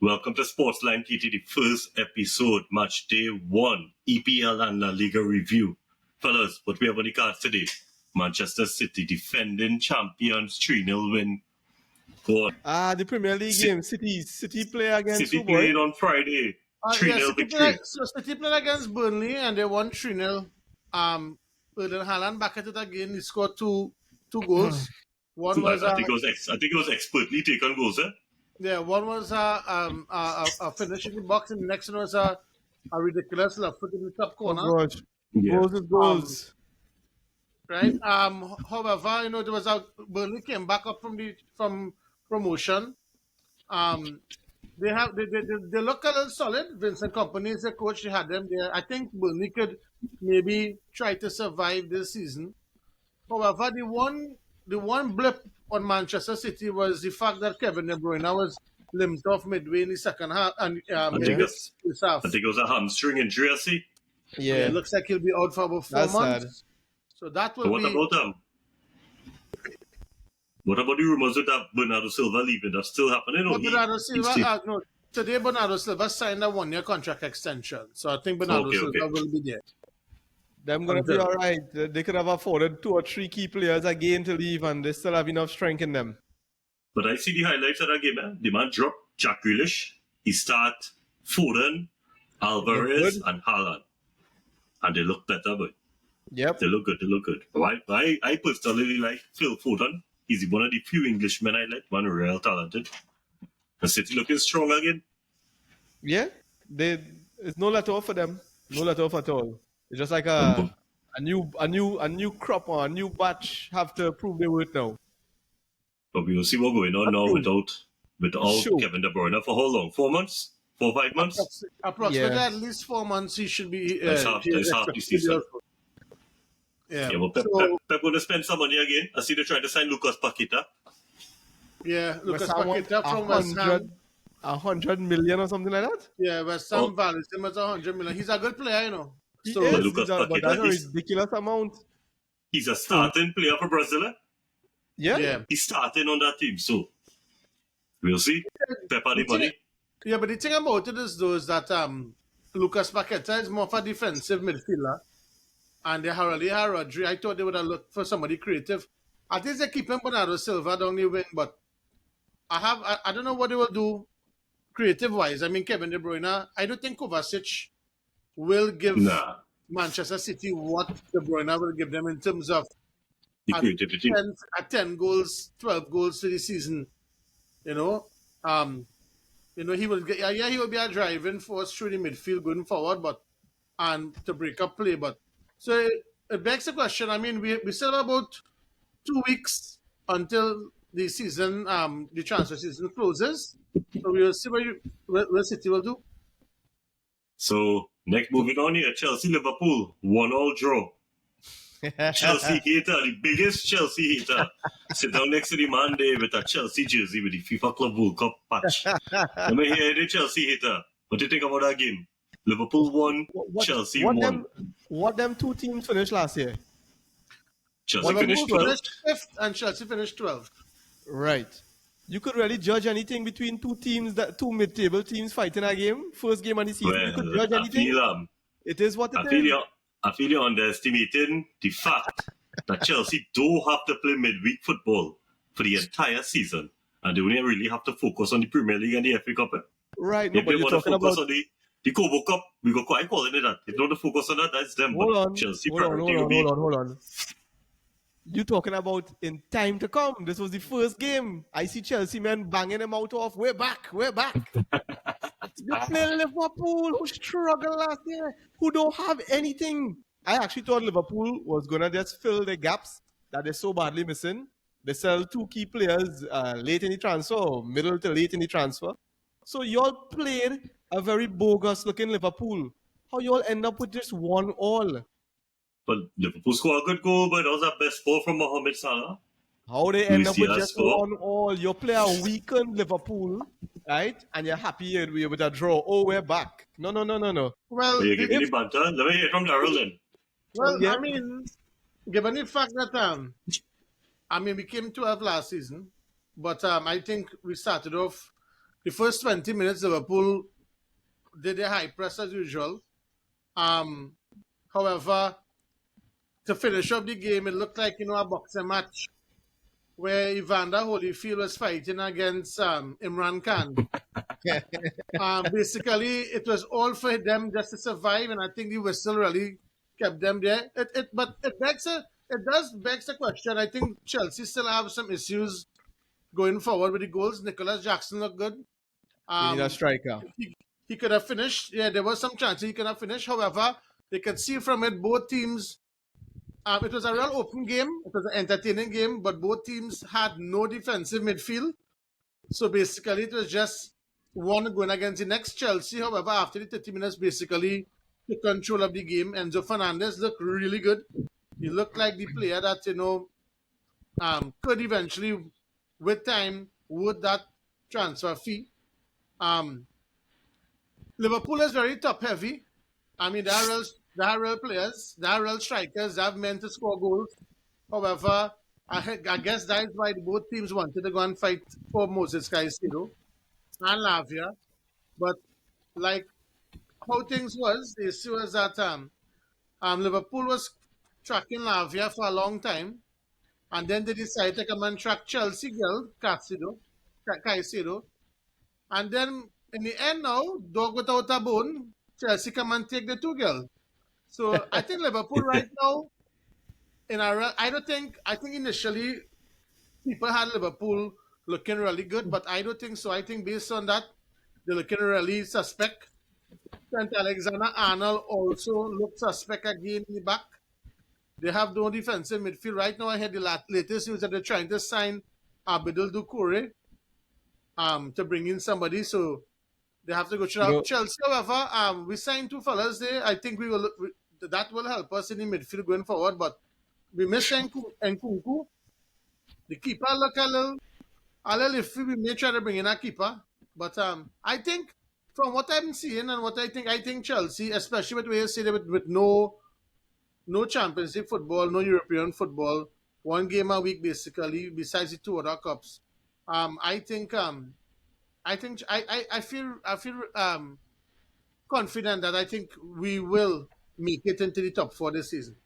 Welcome to SPORTSLIME TT, the first episode, Matchday 1, EPL and La Liga review. Fellas, what we have on the cards today? Manchester City defending champions, 3-0 win. Go on. The Premier League game. City play against City played on Friday. 3-0 victory. City played against Burnley and they won 3-0. Erling Haaland back at it again. He scored two goals. One was I think it was expertly taken goals, eh? Yeah, one was a finish in the box, and the next one was a ridiculous left foot in the top corner. Oh gosh. Yeah. Goals. Right. However, there was Burnley came back up from promotion. They look a little solid. Vincent Kompany is the coach. They had them there. I think Burnley could maybe try to survive this season. However, the one blip on Manchester City was the fact that Kevin De Bruyne was limped off midway in the second half. And I think it was a hamstring injury, I see. Yeah. It looks like he'll be out for about 4 months. Sad. So that will What about the rumors that Bernardo Silva leaving? That's still happening? Bernardo Silva, today Bernardo Silva signed a 1-year contract extension. So I think Bernardo Silva will be there. They're going to be all right. They could have afforded 2 or 3 key players again to leave, and they still have enough strength in them. But I see the highlights of that game, man. The man dropped Jack Grealish. He start Foden, Alvarez, and Haaland. And they look better, but yep. They look good. I personally like Phil Foden. He's one of the few Englishmen I like, one real talented. The City looking strong again. Yeah, it's no let off for them. No let off at all. It's just like a new crop or a new batch have to prove their worth now. But we will see what's going on now without Kevin De Bruyne for how long? 4 months? 4 or 5 months? Approximately at least 4 months he should be. That's half the season. Yeah. Well, Pep going to spend some money again. I see they're trying to sign Lucas Paqueta. Yeah, Lucas Paqueta from West Ham. 100 million or something like that? Yeah, West Ham values him as 100 million. He's a good player, So Lucas Paqueta, but that's a ridiculous amount. He's a starting player for Brazil. Yeah. He's starting on that team, so we'll see. Pep had the money. Yeah, but the thing about it is that Lucas Paqueta is more of a defensive midfielder. And they Harley Rodri, I thought they would have looked for somebody creative. I think they're keeping Bernardo Silva down the wing, but I don't know what they will do creative-wise. I mean, Kevin De Bruyne, I don't think Kovacic will give Manchester City what De Bruyne will give them in terms of the creativity. 10 goals, 12 goals for the season. He will get, he will be a driving force through the midfield going forward, and to break up play, but so it begs the question. I mean, we still have about 2 weeks until the season, the transfer season closes. So we will see what City will do. So next, moving on here, Chelsea-Liverpool, 1-1 draw. Chelsea hater, the biggest Chelsea hater, sit down next to the man there with a Chelsea jersey with the FIFA Club World Cup patch. Let me hear the Chelsea hater. What do you think about that game? Liverpool won, Chelsea won. What them 2 teams finished last year? Chelsea finished 12th. 5th and Chelsea finished 12th. Right. You could really judge anything between 2 teams, 2 mid-table teams fighting a game, first game of the season. Well, you could judge anything. It is what it is. I feel you're underestimating the fact that Chelsea don't have to play midweek football for the entire season, and they only really have to focus on the Premier League and the FA Cup. Right. If they want to focus on the Cobo Cup, we go quite calling it that. If they don't focus on that, that's them. Chelsea hold on. You talking about in time to come. This was the first game. I see Chelsea men banging them out of. We're back. You play Liverpool, who struggled last year, who don't have anything. I actually thought Liverpool was going to just fill the gaps that they're so badly missing. They sell 2 key players late in the transfer, or middle to late in the transfer. So y'all played a very bogus-looking Liverpool. How y'all end up with just 1-1? But Liverpool scored a good goal, but that was our best goal from Mohamed Salah. How they end up with just 1-1? You play a weakened Liverpool, right? And you're happy with a draw. Oh, we're back. No. Well, you give me the banter. Let me hear from Darryl then. Well, I mean, given the fact that we came 12th last season, but I think we started off the first 20 minutes, Liverpool did their high press as usual. However, to finish up the game, it looked like a boxing match where Evander Holyfield was fighting against Imran Khan. Basically, it was all for them just to survive, and I think the whistle really kept them there. But it does beg the question. I think Chelsea still have some issues going forward with the goals. Nicholas Jackson looked good. We need a striker. He could have finished. Yeah, there was some chance he could have finished. However, they could see from it both teams. It was a real open game. It was an entertaining game, but both teams had no defensive midfield. So basically, it was just one going against the next. Chelsea, however, after the 30 minutes, basically took control of the game. Enzo Fernandez looked really good. He looked like the player that could eventually, with time, worth that transfer fee. Liverpool is very top heavy. I mean, there are real players, there are real strikers, they have men to score goals. However, I guess that is why both teams wanted to go and fight for Moses Caicedo and Lavia. But like how things was, the issue was that Liverpool was tracking Lavia for a long time, and then they decided to come and track Chelsea girl Caicedo, and then in the end now, dog without a bone, Chelsea come and take the 2 girl. So I think Liverpool right now, I think initially people had Liverpool looking really good, but I don't think so. I think based on that, they're looking really suspect. Trent Alexander-Arnold also looks suspect again in the back. They have no defensive midfield. Right now, I heard the latest news that they're trying to sign Abidal Doucouré to bring in somebody. So they have to go through Chelsea. However, we signed 2 fellas there. I think that will help us in the midfield going forward. But we miss Nkunku. The keeper look a little iffy. We may try to bring in a keeper. But I think from what I'm seeing and what I think Chelsea, especially with where you say that with no Champions League football, no European football, 1 game a week basically, besides the 2 other cups. I feel confident that I think we will make it into the top 4 this season.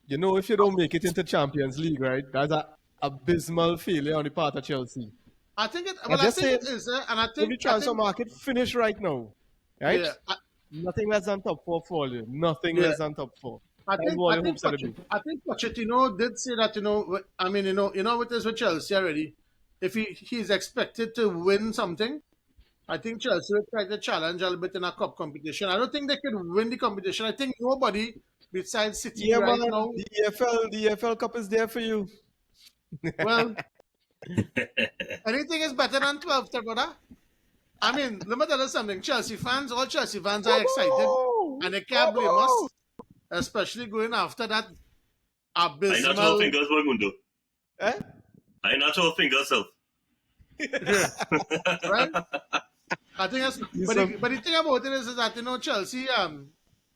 If you don't make it into Champions League, right? That's an abysmal failure on the part of Chelsea. I think it is, and I think the transfer market finished right now, right? Yeah, nothing less than top 4 for you. Nothing less than top 4. I think Pochettino did say that what is with Chelsea already. If he's expected to win something, I think Chelsea will try to challenge a little bit in a cup competition. I don't think they can win the competition. I think nobody besides City now. The EFL Cup is there for you. Well, anything is better than 12th, brother. I mean, let me tell you something. All Chelsea fans are excited, and they can't blame us, especially going after that abysmal. I not all fingers, Mundo. I not all fingers, self. Right? I think that's. But the thing about it is that Chelsea,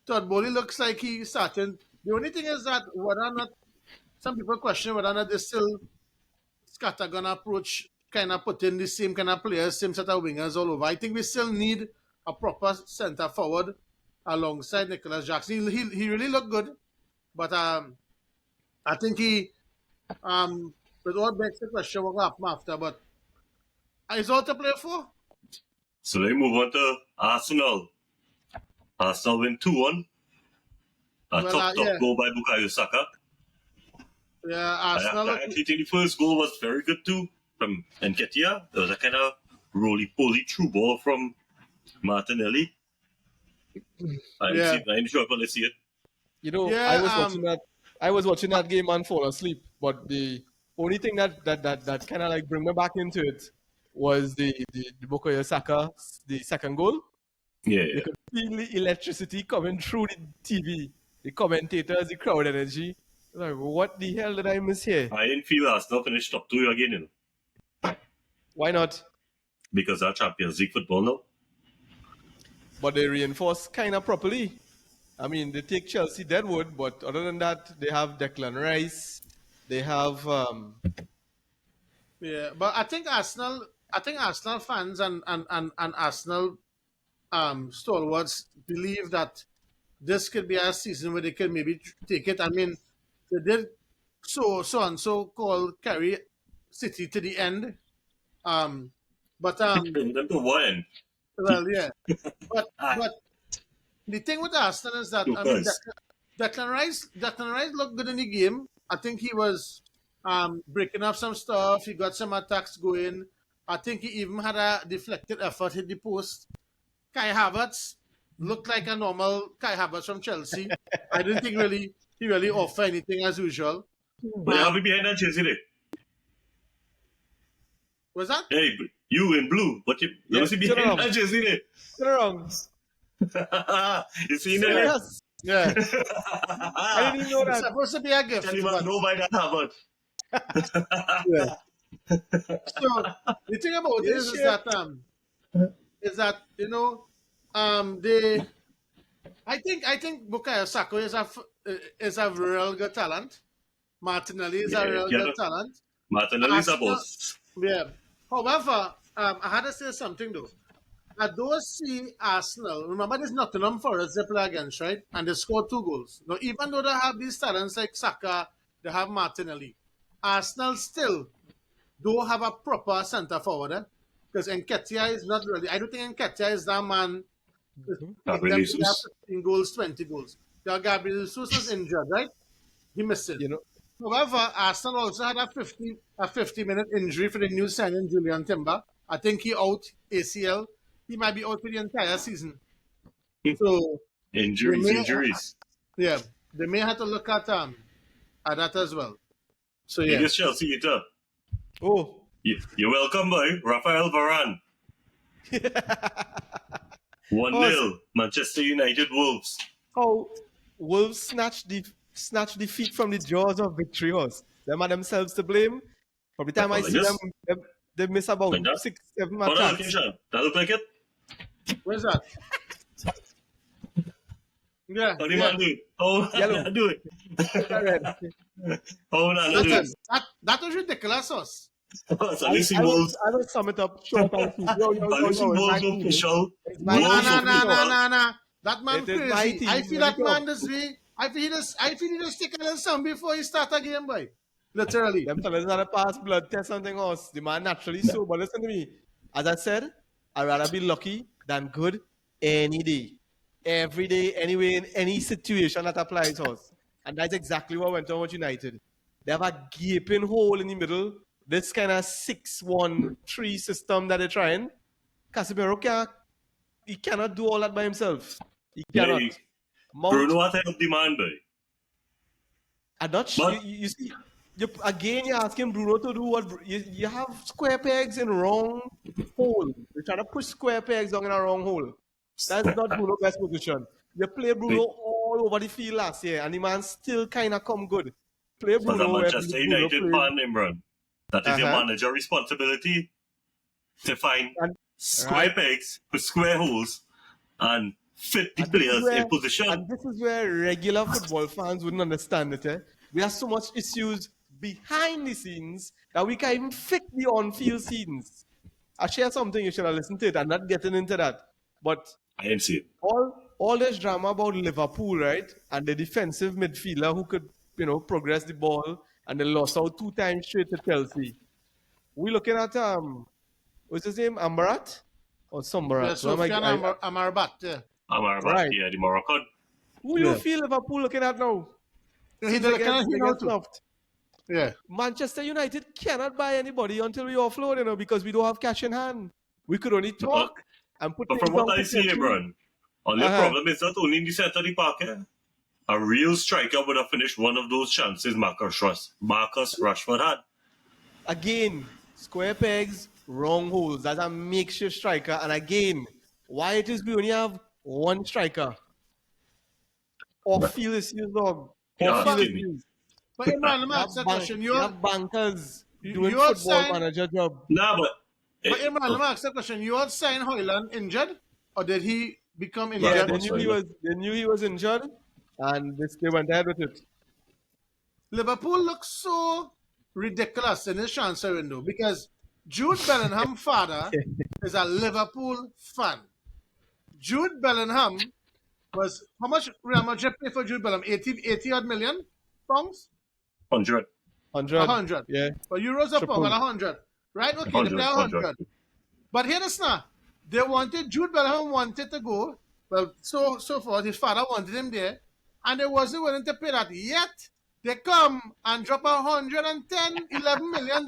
Todd Bowley looks like he's starting. The only thing is that whether or not some people question whether or not they still scattergun approach, kind of put in the same kind of players, same set of wingers all over. I think we still need a proper centre forward alongside Nicholas Jackson. He really looked good, but I think he with all begs the question what will happen after. But is all to play for? So they move on to Arsenal. Arsenal win 2-1. Top goal by Bukayo Saka. Yeah, Arsenal. I actually think the first goal was very good too from Nketiah. There was a kind of roly-poly through ball from Martinelli. I'm sure people see it. I was watching that game and fall asleep. But the only thing that kind of like bring me back into it was the Bukayo Saka, the second goal. Yeah. You could feel the electricity coming through the TV, the commentators, the crowd energy. Like, what the hell did I miss here? I didn't feel Arsenal finished top 2 again. Why not? Because our Champions League football now. But they reinforce kind of properly. I mean, they take Chelsea deadwood, but other than that, they have Declan Rice. They have... Yeah, but I think Arsenal I think Arsenal fans and Arsenal stalwarts believe that this could be a season where they can maybe take it. I mean, they did so called carry City to the end. But Them to one. well, yeah. But Ah, but the thing with Arsenal is that I mean Lucas. Declan Rice looked good in the game. I think he was breaking up some stuff. He got some attacks going. I think he even had a deflected effort hit the post. Kai Havertz looked like a normal Kai Havertz from Chelsea. I didn't think he really offered anything as usual. But you have it behind that jersey there. Was that? Hey, you in blue. What you Yeah, see turn behind around. that jersey there? Turn around. You seen it? Serious? Yeah. I didn't even know It's that. supposed to be a gift. Tell you but- what, nobody that Harvard. Yeah. So the thing about it is that you know they I think Bukayo Saka is a real good talent. Martinelli is a real good talent. Martinelli's a Arsenal- boss. Yeah. However, I had to say something though. I don't see Arsenal. Remember, this Nottingham Forest they play against, right? And they scored 2 goals. Now, even though they have these talents like Saka, they have Martinelli. Arsenal still don't have a proper centre forward, because Nketiah is not really. I don't think Nketiah is that man. Gabriel Them to have Jesus. 15 goals, 20 goals. Now, Gabriel Jesus was injured, right? He missed it. You know, However, Arsenal also had a 50-minute injury for the new signing Julian Timber. I think he out ACL. He might be out for the entire season. So Injuries. yeah, they may have to look at that as well. So yeah, Biggest Chelsea eater. oh, You're welcome, boy. Rafael Varane. 1-0. Manchester United Wolves. how Wolves snatch defeat from the jaws of victory was. Them are themselves to blame. From the time I see them, they miss about Like that? 6-7 How that looking, attacks. Sean? That look like it? where's that? Yeah, How do you yeah. man do it? How Yellow. do it? Red. How man do it? That was ridiculous, us. So you see Wolves. I will sum it up short and sweet. Yo, You see it's my Wolves team. official. It's my Nah, Wolves nah, team. nah, nah, official. nah, nah. That man It is my crazy. team. I feel Let that me go. man this way. I feel he just stick on some before he start a game, boy. Literally. Them fellas not a pass blood test something else. The man naturally so. But listen to me. As I said, I'd rather be lucky than good any day. Every day, anyway, in any situation that applies to us. And that's exactly what went on with United. They have a gaping hole in the middle. This kind of 6-1-3 system that they're trying. Casemiro he cannot do all that by himself. He cannot. Yeah, Mount, Bruno had to help the man, boy. I'm not But- you see, again, you're asking Bruno to do what you have square pegs in wrong hole. You're trying to push square pegs down in a wrong hole. That's not Bruno's best position. You play Bruno all over the field last year, and the man still kind of come good. Play As a Bruno where Manchester Bruno United plays. fan, Imran, that is your Uh-huh. manager responsibility to find And- square right. pegs with square holes and fit the And this is players where- in position. And this is where regular football fans wouldn't understand it. We have so much issues behind the scenes that we can't even fix the on-field scenes. I share something, you should have listened to it. I'm not getting into that. But I didn't see it. all this drama about Liverpool, right? And the defensive midfielder who could, progress the ball, and they lost out 2 times straight to Chelsea. We looking at what's his name? Ambarat or Sambarat? Yeah, Sofian Amrabat. Yeah. Amrabat, Right. yeah, the Moroccan. Who you feel Liverpool looking at now? He Since did they get- they get snuffed. Yeah. Manchester United cannot buy anybody until we offload, because we don't have cash in hand. We could only talk and put But things from what down I see, potentially. Imran, only Uh-huh. problem is that only in the center of the park, a real striker would have finished one of those chances Marcus Rashford had. Again, square pegs, wrong holes. That's a makeshift striker. And again, why it is we only have one striker? Off-field issues, dog. Yeah, Off-field kidding me. issues. But Imran, let me You ask that question. you have bankers you doing are football saying- manager job. Nah, but Imran, let me ask that question. You had signed Hoyland injured, or did he become Yeah, injured? they that's knew he was injured, and they went ahead with it. Liverpool looks so ridiculous in this transfer window because Jude Bellingham's father is a Liverpool fan. Jude Bellingham was, how much Real Madrid paid for Jude Bellingham? 80 odd million pounds? 100. 100. 100. Yeah. But euros a Triple. pound, 100. Right? Okay, they 100, play 100. 100. But here this now. They wanted, Jude Bellingham wanted to go. Well, so forth. His father wanted him there. And they wasn't willing to pay that. Yet, they come and drop $110, $11 million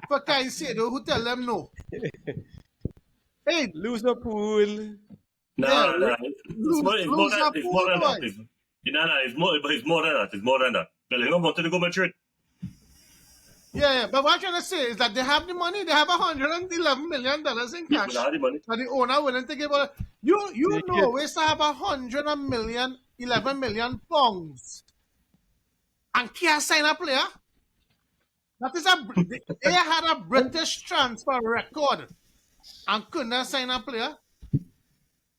for Caicedo, who tell them no. Hey, Liverpool. Nah, yeah, nah. It's more than that. It's more than that. It's more than that. It's more than that. Bellingham wanted to go Madrid. Yeah, but what I'm trying to say is that they have the money. They have $111 million in Yeah, cash. but the money. But the owner willing to give a you know we still have $11 million pounds and can't sign a player. That is they had a British transfer record and could not sign a player.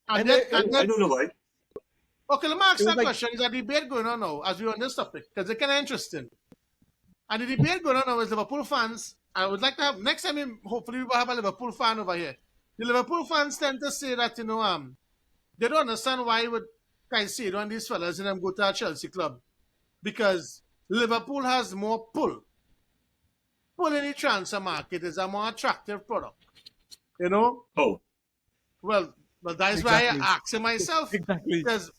And then I don't know why. okay, let me ask It was that like- question. Is a debate going on now as we're on this topic? Because it's kind of interesting. And the debate going on now is Liverpool fans. I would like to have, next time, hopefully, we will have a Liverpool fan over here. The Liverpool fans tend to say that, they don't understand why would Caicedo and these fellas and them go to a Chelsea club. Because Liverpool has more pull. Pull in the transfer market is a more attractive product. You know? Oh, Well, that's Exactly. why I asked myself. Exactly. Because,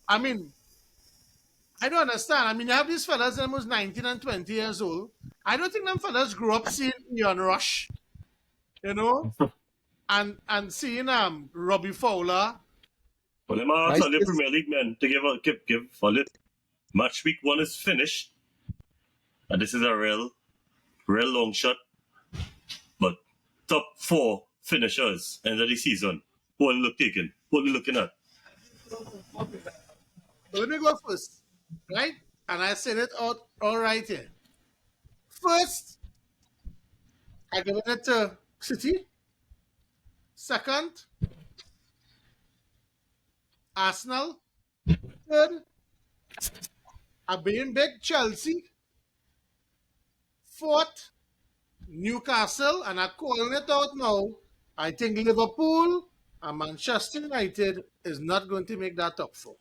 I don't understand. You have these fellas that was 19 and 20 years old. I don't think them fellas grew up seeing Ian Rush, and seeing Robbie Fowler. well, I'm ask Nice. all the Premier League men to give all it. Match week 1 is finished, and this is a real long shot. But top 4 finishers end of the season. What are you looking at? But let me go first, right? And I said it out all right here. First, I give it to City. Second, Arsenal. Third, a being big Chelsea. Fourth, Newcastle. And I'm calling it out now. I think Liverpool and Manchester United is not going to make that top 4.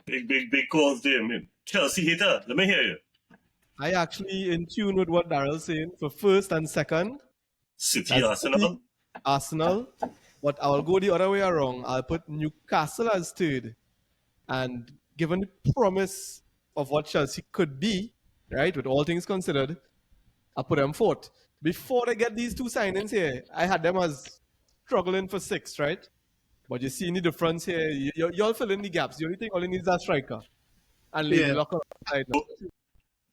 Big calls there, man. Chelsea hater, let me hear you. I actually in tune with what Daryl's saying for first and second. City, That's Arsenal. City, Arsenal. But I'll go the other way around. I'll put Newcastle as third. And given the promise of what Chelsea could be, right, with all things considered, I'll put them fourth. Before they get these 2 signings here, I had them as struggling for 6th, right? But you see the difference here. You'll fill in the gaps. The only thing all you need is a striker. And leave Yeah. the locker side now.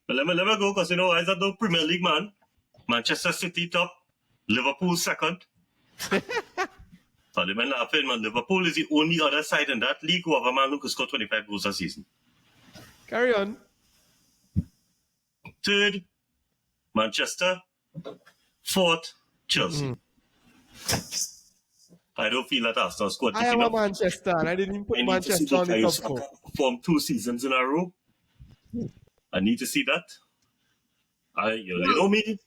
But let me go because I said no Premier League man. Manchester City top, Liverpool second. So the man laughing, man. Liverpool is the only other side in that league who have a man who could score 25 goals a season. Carry on. Third, Manchester. Fourth, Chelsea. I don't feel that Arsenal squad I deep am a enough. Manchester, and I didn't even put I need to see Manchester on that the top Kyle 4. perform 2 seasons in a row. I need to see that. You know me,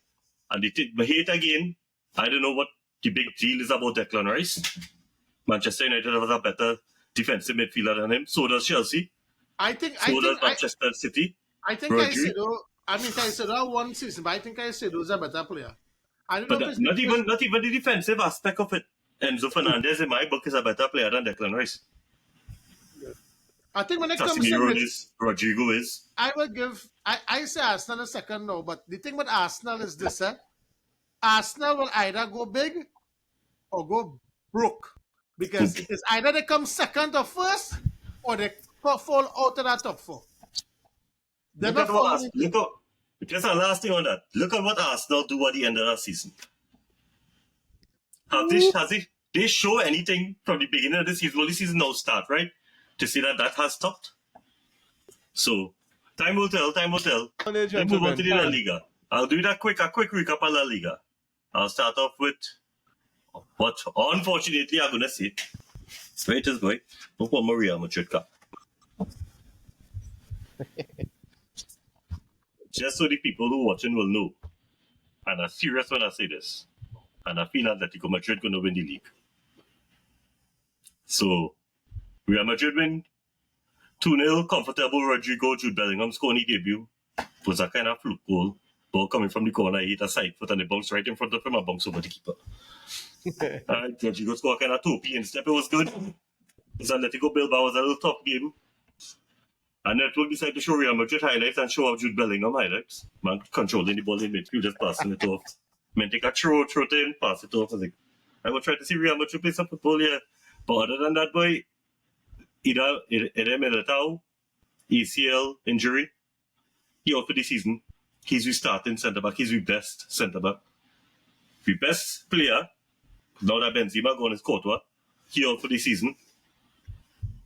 and they take my hate again. I don't know what the big deal is about Declan Rice. Manchester United has a better defensive midfielder than him. So does Chelsea. I think So does Manchester City. Rodri. Caicedo 1 season, but I think Caicedo is a better player. I don't But know if not even the defensive aspect of it. Enzo Fernandez in my book is a better player than Declan Rice. I think when it comes to Casemiro is, Rodrigo is. I will give. I say Arsenal a second now, but the thing with Arsenal is this: Arsenal will either go big or go broke because it's either they come second or first or they fall out of that top 4. Just a last thing on that. Look at what Arsenal do at the end of that season. They show anything from the beginning of the season? Well, the season now start, right? To see that has stopped. So, time will tell. Let's move on to the La Liga. I'll do that quick recap of La Liga. I'll start off with what, unfortunately, I'm going to say. Wait, this boy. Don't put Maria Madrid cup. Just so the people who are watching will know, and I'm serious when I say this. and I feel Atletico Madrid going to win the league. So, Real Madrid win 2-0, comfortable. Rodrigo, Jude Bellingham scoring the debut. Was a kind of fluke goal. Ball coming from the corner, he hit a side foot and it bounced right in front of him and bounced over the keeper. And Rodrigo scored kind of topi instep. It was good. It's Atletico Bilbao was a little tough game. And Network decided to show Real Madrid highlights and show off Jude Bellingham highlights. Man controlling the ball in midfield, just passing it off. Man take a throw it in, pass it off. I was like, I will try to see Real Madrid play some football here. But other than that, boy, Eder Militao, ACL injury, he out for the season. He's the starting centre back. He's the best centre back. The best player, now that Benzema gone is Courtois, he out for the season.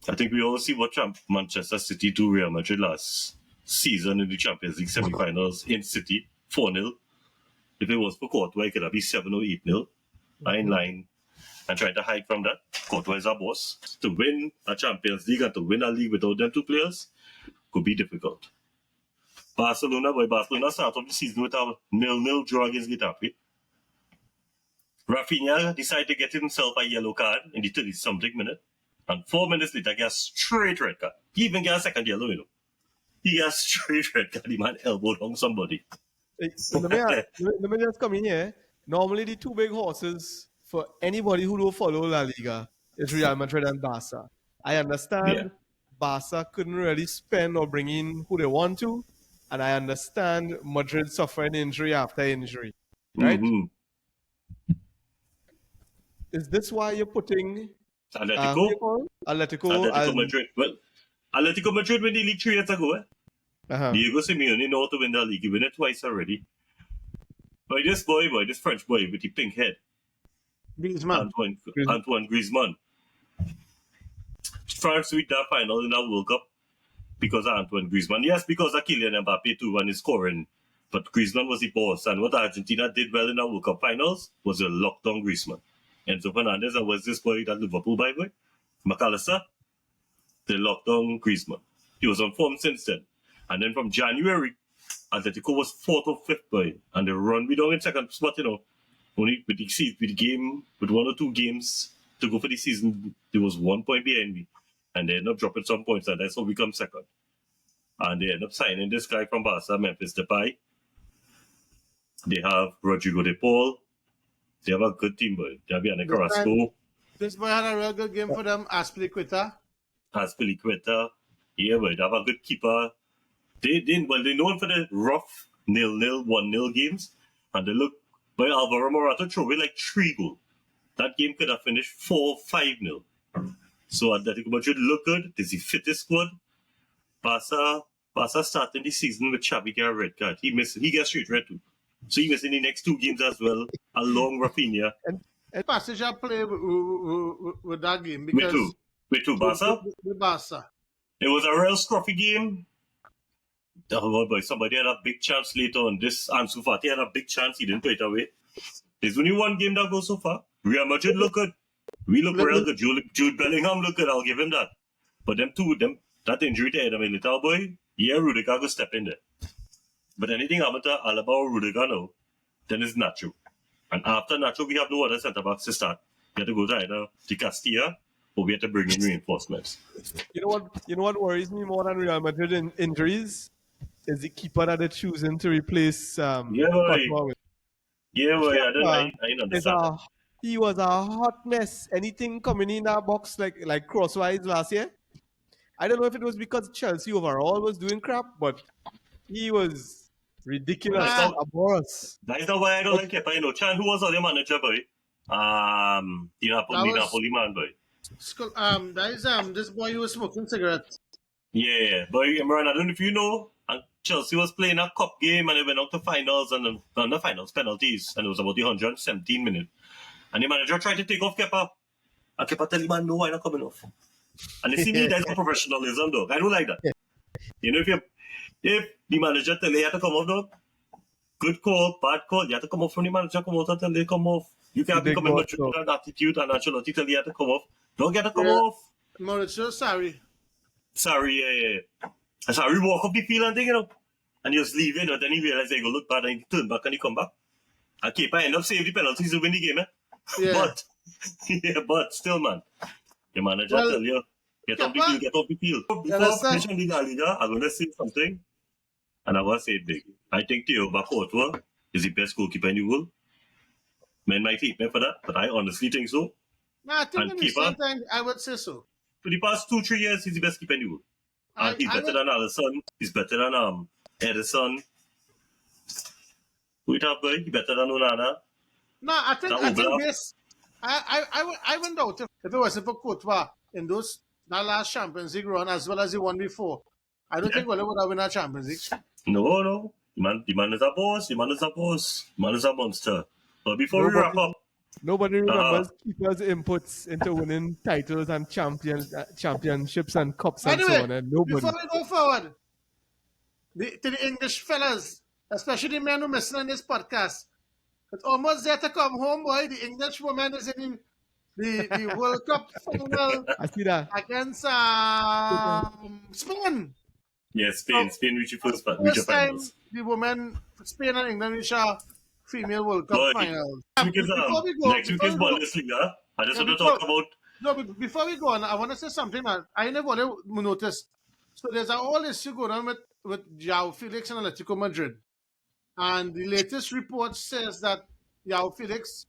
I think we all see what Manchester City do Real Madrid last season in the Champions League semi-finals in City, 4-0. If it was for Courtois, it could have been 7 or 8-0. In line. And trying to hide from that. Courtois is our boss. To win a Champions League and to win a league without them two players could be difficult. Barcelona started off the season with a 0-0 draw against Getafe. Rafinha decided to get himself a yellow card in the 30-something minute. And 4 minutes later, he got a straight red card. He even got a second yellow, you know. He got a straight red card. The man elbowed on somebody. Let me just come in here. Normally, the two big horses for anybody who don't follow La Liga is Real Madrid and Barca. I understand Barca couldn't really spend or bring in who they want to. And I understand Madrid suffering injury after injury. Right? Mm-hmm. Is this why you're putting Atletico Atletico Madrid. Well, Atletico Madrid win the league 3 years ago. Diego Simeone know how to win the league. He won it twice already. But this French boy with the pink head, Griezmann. Antoine Griezmann. France with that final in the World Cup because of Antoine Griezmann. Yes, because of Kylian Mbappe too and his scoring. But Griezmann was the boss. And what Argentina did well in the World Cup finals was a lockdown Griezmann. Enzo Fernandez and was this boy that Liverpool by boy? McAllister. They locked down Griezmann. He was on form since then. And then from January, Atletico was 4th or 5th boy. And they run me down in second spot, you know. Only with the game, with 1 or 2 games to go for the season, there was 1 point behind me. And they end up dropping some points, and that's how we come second. And they end up signing this guy from Barca, Memphis Depay. They have Rodrigo de Paul. They have a good team, boy. They have Yannick Carrasco. This boy had a real good game for them, Azpilicueta. Yeah, boy. They have a good keeper. They're known for the rough 0-0, 1-0 games. And they look, by Alvaro Morata threw away like 3 goals. That game could have finished 4-5-0. So Atletico Madrid look good. This is the fittest squad. Barca starting the season with Xavi get a red card. He gets straight red too. So he missing the next 2 games as well, along Rafinha. And Passage I play with that game because with Barca? With Barca. It was a real scruffy game. Oh boy, somebody had a big chance later on. This Ansu Fati had a big chance. He didn't put it away. There's only 1 game that goes so far. Real Madrid look good. We look real good. Jude Bellingham look good. I'll give him that. But that injury to Eder Militao, boy, Rudiger go step in there. But anything happen to Alaba or Rudiger now, then it's Nacho. And after Nacho, we have no other centre backs to start. We have to go to either Di Castilla or we have to bring in reinforcements. You know what worries me more than Real Madrid injuries is the keeper that they're choosing to replace Courtois with. Yeah, boy, I don't understand. He was a hot mess. Anything coming in our box like crosswise last year. I don't know if it was because Chelsea overall was doing crap, but he was ridiculous. That is not why I don't like Kepa. You know, Chan, who was the manager, boy? The Napoli man, boy. That is this boy who was smoking cigarettes. Yeah, but Imran, I don't know if you know, Chelsea was playing a cup game and they went out to finals and not finals, penalties, and it was about the 117 minute. And the manager tried to take off Kepa. And Kepa tell him, man, no, I'm not coming off. And you see me, that's professionalism, dog. I don't like that. Yeah. You know, if the manager tell you have to come off, dog, good call, bad call, you have to come off from the manager, come out until they come off. You can't be coming with that attitude and Ancelotti tell you have to come off. Don't get to come off. Mauricio, sorry. Sorry, Sorry, walk up the field and thing, you know. And you just leave it, and then he realized they go look bad and he turn back and he come back. And keeper end up saving the penalties to win the game, eh? Yeah. But still, man, the manager Well, tell you, get off the Kepa- field, get off the field. Before understand? finishing the Liga, I'm going to say something, and I want to say it big. I think Theo Bacourtois is the best goalkeeper in the world. Men might hate me for that, but I honestly think so. No, I think And in keeper? recent times, I would say so. For the past 2-3 years, he's the best keeper in the world. And he's better than Alisson. He's better than Edison. Who it have, boy? He's better than Onana. No, I think Oblak. this. I wouldn't doubt if it wasn't for Courtois in that last Champions League run as well as the one before. I don't think Wale would have won that Champions League. No. The man is a boss. The man is a boss. The man is a monster. But before we wrap up, Nobody remembers keepers' inputs into winning titles and championships and cups and so on. And nobody. Before we go forward, to the English fellas, especially the men who listen on this podcast, it's almost there to come home, boy. The English woman is in the World Cup final I see that. against Spain. yeah, Spain reached the first First time finals. the women, Spain and England reach a female World Cup Boy, final. Next week is Bundesliga. I just want to talk about. No, but before we go on, I want to say something that I never noticed. So there's a whole issue going on with João Felix and Atletico Madrid. And the latest report says that João Felix,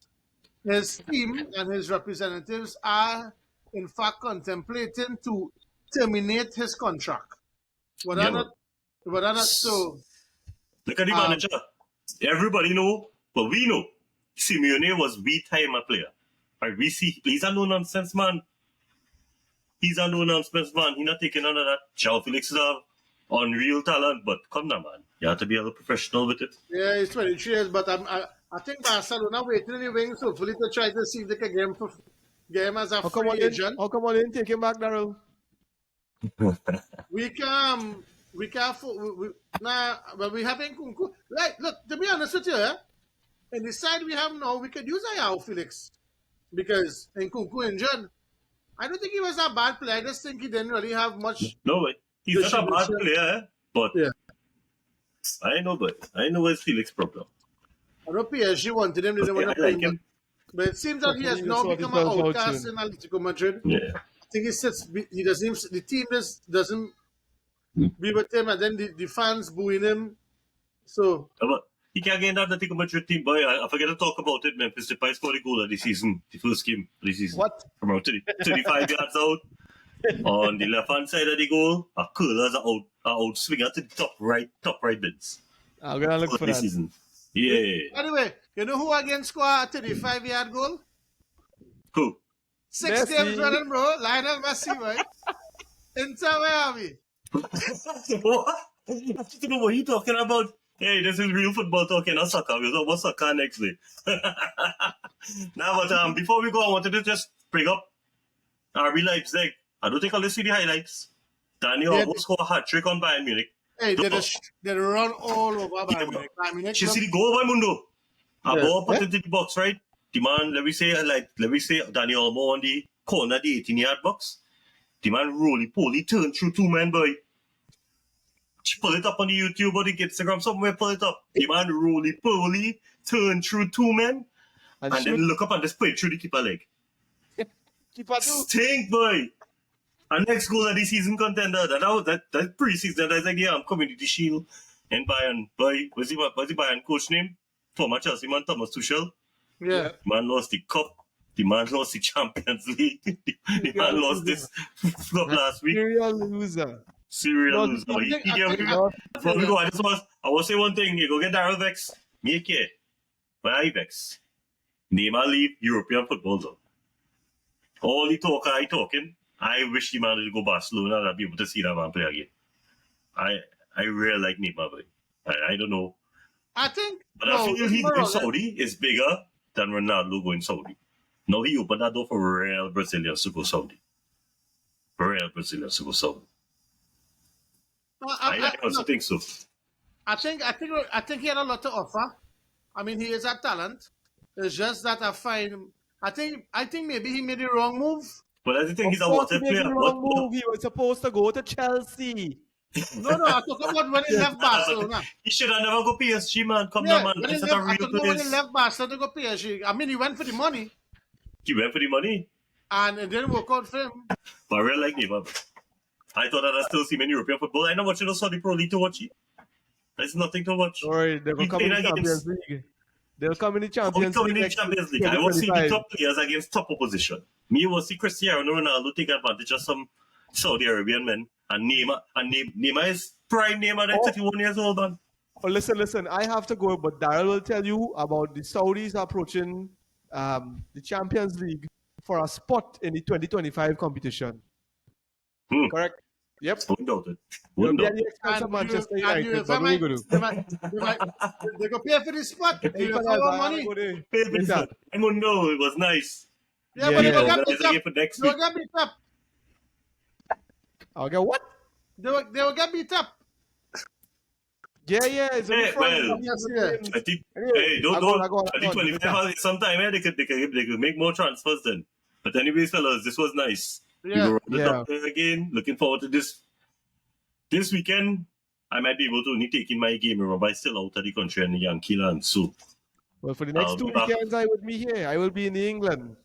his team and his representatives are in fact contemplating to terminate his contract. Whether or not so. Look at the manager. Everybody know, but we know. Simeone was time a player. Right? We see he's a no nonsense man. He's a no nonsense man. He's not taking none of that. João Felix is a unreal talent, but come on, man. You have to be a little professional with it. Yeah, he's 23 years, but I think Barcelona waiting in the wings, hopefully to try to see if they can get him as a free agent. How come on didn't take him back, Daryl? We can but we have Nkunku. Like, look, to be honest with you, in the side we have now, we could use João Felix because Nkunku injured. I don't think he was a bad player. I just think he didn't really have much. No way. He's not a bad player, but yeah. I know what's Felix' problem. I know PSG wanted him, they didn't want to play him. But it seems that he has now become an outcast in Atletico Madrid. Yeah. I think the team doesn't be with him, and then the fans booing him. So But he can't get in that Atletico Madrid team, boy. I forget to talk about it, Memphis Depay scored a goal of the season, the first game of the season. What? From about 35 yards out. On the left hand side of the goal, a curler's out swinger to the top right bins. I'm gonna look for that. Season. Yeah. anyway, you know who again scored a 35-yard goal? Cool. 6 games running, bro. Lionel Messi, right? Inter Miami. What? I don't know what you're talking about. Hey, this is real football talking, not soccer. We'll talk about soccer next week. Now, but before we go, I wanted to just bring up RB Leipzig. I don't think I'll see the highlights. Daniel almost scored a hat-trick on Bayern Munich. Hey, they run all over Bayern Munich. You see the goal by Mundo? A ball put into the box, right? The man, let me say Daniel Olmo on the corner, the 18-yard box. The man roly-poly turned through two men, boy. Pull it up on the YouTube or the Instagram somewhere, pull it up. The man roly-poly turned through two men and then look up and just play through the keeper leg. Keeper too. Stink, boy. And next goal of the season contender. That pre-season, that's like the Community Shield in Bayern. Boy, what's the Bayern coach name? Former Chelsea man, Thomas Tuchel. Yeah. The man lost the cup. The man lost the Champions League. the man lost this flop last week. Serial loser. Before we go, I will say one thing. You go get Daryl Vex. Make it. But I Vex. Neymar leave European football zone. All the talk I talking. I wish the man would go Barcelona and I'd be able to see that man play again. I really like Neymar, but I don't know. I think. But I feel he going Saudi is bigger than Ronaldo going Saudi. Now he opened that door for real Brazilians to go Saudi. I also think so. I think he had a lot to offer. I mean, he is a talent. It's just that I think maybe he made the wrong move. But I think he's a water player. He was supposed to go to Chelsea. No, I talk about when he left Barcelona. He should have never go PSG, man. Come Yeah, down, man. when he That's left, not a I real talk about when he place. left Barcelona to go PSG. I mean, he went for the money, He went for the money. and it didn't work out for him. But I really like Neymar. I thought that I still see him in European football. I know what you know, Saudi Pro League to watch it. There's nothing to watch. Don't worry, they will We come play in the against- Champions League. They'll come in the We Champions come League. in the next Champions week, League. I want to see the 2025. top players against top opposition. Me want to see Cristiano Ronaldo take advantage of some Saudi Arabian men. And Neymar is prime Neymar, like 31 years old, man. Oh, listen. I have to go, but Daryl will tell you about the Saudis approaching the Champions League for a spot in the 2025 competition. Correct? Yep. Wouldn't doubt it. It'll Wouldn't be at doubt the it. expense of Manchester And United. UEFA But we might, go do. they go pay for the spot. Hey, UEFA Panel, want I money. go there. Hey, Vincent, I don't know. It was nice. Yeah, but they Yeah. will get Organize beat again up. for next They will week. get beat up. I'll get what? They will get beat up. Yeah. It's only Hey, France. well, Yes. I think, Anyway, hey, don't. I go I think on. 25 sometime, they could make more transfers then. But anyways, fellas, this was nice. We Yeah. were on the Yeah. top again. Looking forward to this. This weekend, I might be able to only take in my game. Remember, I'm still out of the country and Yankila, and so Well, for the next I'll 2 be back. weekends, I will be here. I will be in England.